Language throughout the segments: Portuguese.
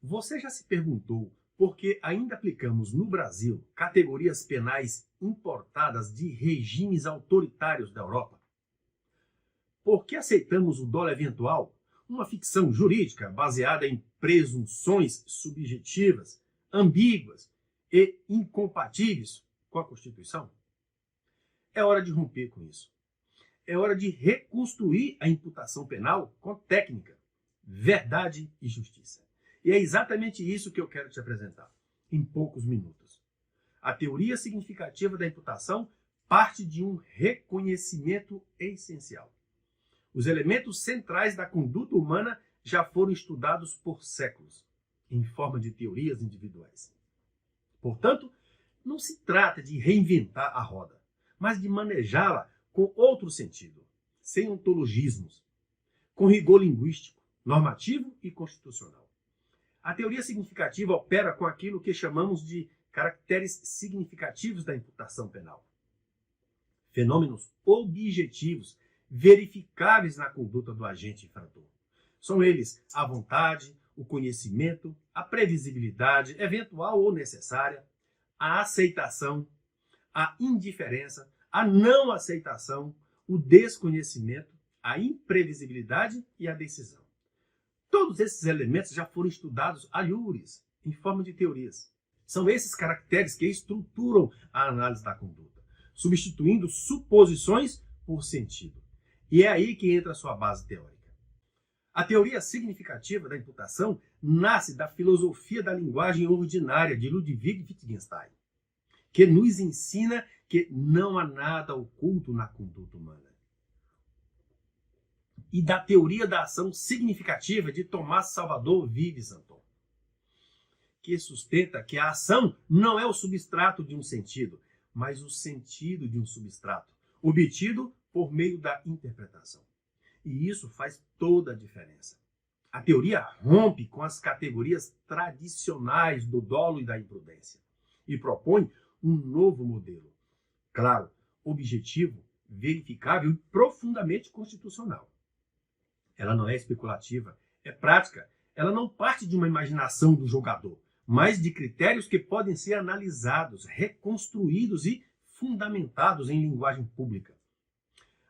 Você já se perguntou por que ainda aplicamos no Brasil categorias penais importadas de regimes autoritários da Europa? Por que aceitamos o dolo eventual, uma ficção jurídica baseada em presunções subjetivas, ambíguas e incompatíveis com a Constituição? É hora de romper com isso. É hora de reconstruir a imputação penal com técnica, verdade e justiça. E é exatamente isso que eu quero te apresentar, em poucos minutos. A teoria significativa da imputação parte de um reconhecimento essencial. Os elementos centrais da conduta humana já foram estudados por séculos, em forma de teorias individuais. Portanto, não se trata de reinventar a roda, mas de manejá-la com outro sentido, sem ontologismos, com rigor linguístico, normativo e constitucional. A teoria significativa opera com aquilo que chamamos de caracteres significativos da imputação penal. Fenômenos objetivos, verificáveis na conduta do agente infrator. São eles a vontade, o conhecimento, a previsibilidade, eventual ou necessária, a aceitação, a indiferença, a não aceitação, o desconhecimento, a imprevisibilidade e a decisão. Todos esses elementos já foram estudados a iures, em forma de teorias. São esses caracteres que estruturam a análise da conduta, substituindo suposições por sentido. E é aí que entra a sua base teórica. A teoria significativa da imputação nasce da filosofia da linguagem ordinária de Ludwig Wittgenstein, que nos ensina que não há nada oculto na conduta humana. E da teoria da ação significativa de Tomás Salvador Vives Anton, que sustenta que a ação não é o substrato de um sentido, mas o sentido de um substrato, obtido por meio da interpretação. E isso faz toda a diferença. A teoria rompe com as categorias tradicionais do dolo e da imprudência e propõe um novo modelo, claro, objetivo, verificável e profundamente constitucional. Ela não é especulativa, é prática. Ela não parte de uma imaginação do jogador, mas de critérios que podem ser analisados, reconstruídos e fundamentados em linguagem pública.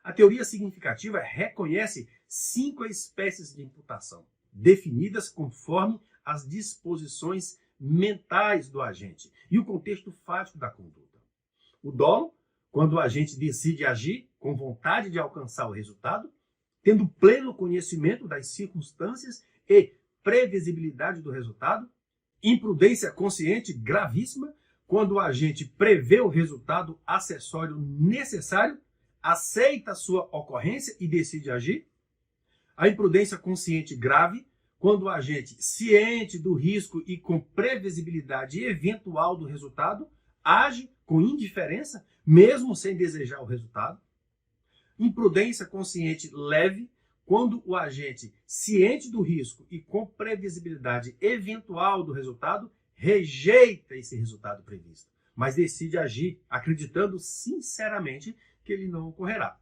A teoria significativa reconhece 5 espécies de imputação, definidas conforme as disposições mentais do agente e o contexto fático da conduta. O dolo, quando o agente decide agir com vontade de alcançar o resultado, tendo pleno conhecimento das circunstâncias e previsibilidade do resultado. Imprudência consciente gravíssima, quando o agente prevê o resultado acessório necessário, aceita sua ocorrência e decide agir. A imprudência consciente grave, quando o agente, ciente do risco e com previsibilidade eventual do resultado, age com indiferença, mesmo sem desejar o resultado. Imprudência consciente leve, quando o agente, ciente do risco e com previsibilidade eventual do resultado, rejeita esse resultado previsto, mas decide agir acreditando sinceramente que ele não ocorrerá.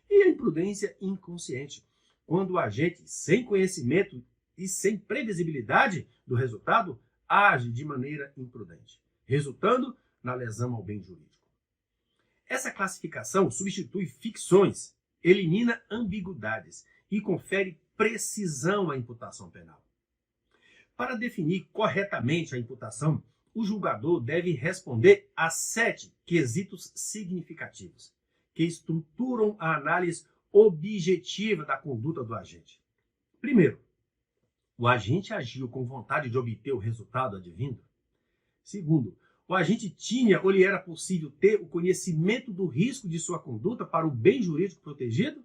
E a imprudência inconsciente, quando o agente, sem conhecimento e sem previsibilidade do resultado, age de maneira imprudente, resultando na lesão ao bem jurídico. Essa classificação substitui ficções, elimina ambiguidades e confere precisão à imputação penal. Para definir corretamente a imputação, o julgador deve responder a 7 quesitos significativos, que estruturam a análise objetiva da conduta do agente. Primeiro, o agente agiu com vontade de obter o resultado advindo? Segundo, o agente tinha ou lhe era possível ter o conhecimento do risco de sua conduta para o bem jurídico protegido?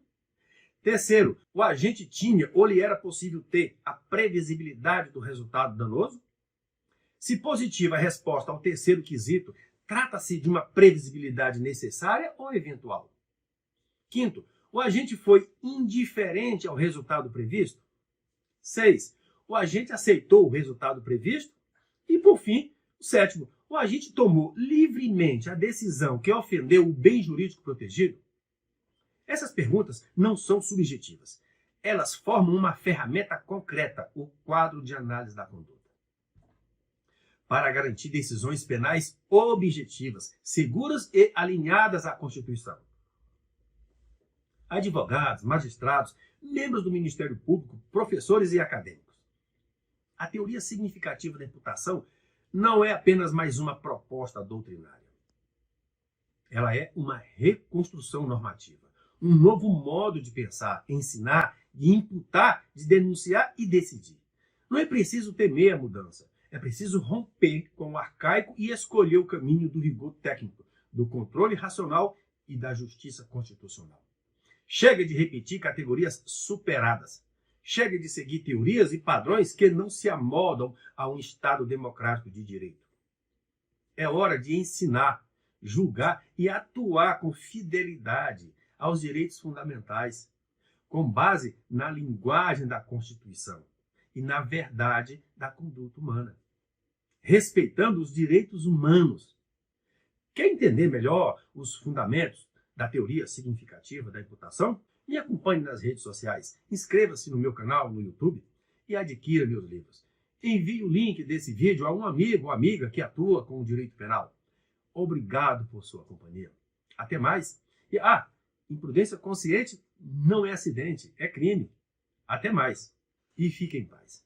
Terceiro, o agente tinha ou lhe era possível ter a previsibilidade do resultado danoso? Se positiva a resposta ao terceiro quesito, trata-se de uma previsibilidade necessária ou eventual? Quinto, o agente foi indiferente ao resultado previsto? 6. O agente aceitou o resultado previsto? E, por fim, o sétimo, o agente tomou livremente a decisão que ofendeu o bem jurídico protegido? Essas perguntas não são subjetivas. Elas formam uma ferramenta concreta, o quadro de análise da conduta. para garantir decisões penais objetivas, seguras e alinhadas à Constituição. Advogados, magistrados, membros do Ministério Público, professores e acadêmicos. A teoria significativa da imputação não é apenas mais uma proposta doutrinária. Ela é uma reconstrução normativa, um novo modo de pensar, ensinar, de imputar, de denunciar e decidir. Não é preciso temer a mudança, é preciso romper com o arcaico e escolher o caminho do rigor técnico, do controle racional e da justiça constitucional. Chega de repetir categorias superadas. Chega de seguir teorias e padrões que não se amoldam a um Estado democrático de direito. É hora de ensinar, julgar e atuar com fidelidade aos direitos fundamentais, com base na linguagem da Constituição e na verdade da conduta humana, respeitando os direitos humanos. Quer entender melhor os fundamentos da teoria significativa da imputação? Me acompanhe nas redes sociais, inscreva-se no meu canal no YouTube e adquira meus livros. Envie o link desse vídeo a um amigo ou amiga que atua com o direito penal. Obrigado por sua companhia. Até mais. E, imprudência consciente não é acidente, é crime. Até mais. E fique em paz.